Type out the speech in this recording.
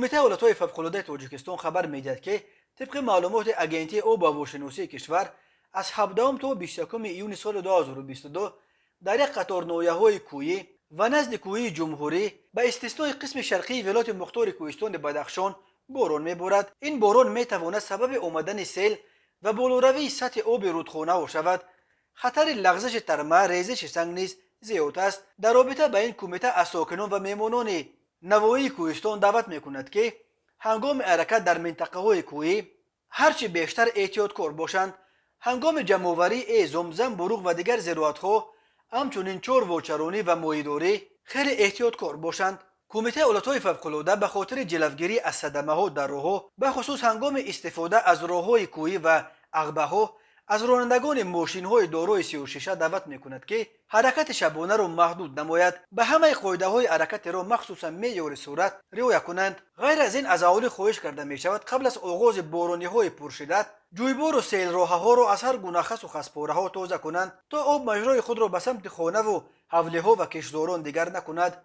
کمیته ولایت‌های فوق‌العاده تاجیکستان خبر می‌دهد که طبق معلومات اگنتی آب و هواشناسی کشور از 17 تا 21 ایون سال 2022 در یک قطار نایه‌های کوهی و نزد کوهی جمهوری به استثنای قسم شرقی ولایت مختار کوهستان بدخشان باران می‌بارد. این باران می‌تواند سبب آمدن سیل و بالاروی سطح آب رودخانه شود. خطر لغزش ترمه، ریزش سنگ نیز زیاد است. در رابطه با این کمیته از ساکنان و میمانان نواحی کوهستان دعوت می‌کند که هنگام حرکت در منطقه‌های کوهی هرچه بیشتر احتیاطکار باشند. هنگام جمع‌آوری زمزم، بروغ و دیگر زراعت‌ها همچنین چار و چرانی و ماهیداری خیلی احتیاطکار باشند. کمیته ولایت‌های فوق‌العاده به خاطر جلوگیری از صدمه‌ها در راه‌ها به خصوص هنگام استفاده از راه‌های کوهی و عقبه‌ها از رانندگان ماشین‌های دارای 36 دعوت می‌کند که حرکت شبانه را محدود نماید، به همه قاعده‌های حرکت را مخصوصا معیار سرعت رعایت کنند. غیر از این از اهالی خواهش کرده می‌شود قبل از آغاز بارانی‌های پرشدت جویبار و سیل راه‌ها را از هر گونه خس و خسپاره‌ها تازه کنند تا آب مجرای خود را به سمت خانه و حوله ها و کشتزاران دیگر نکند.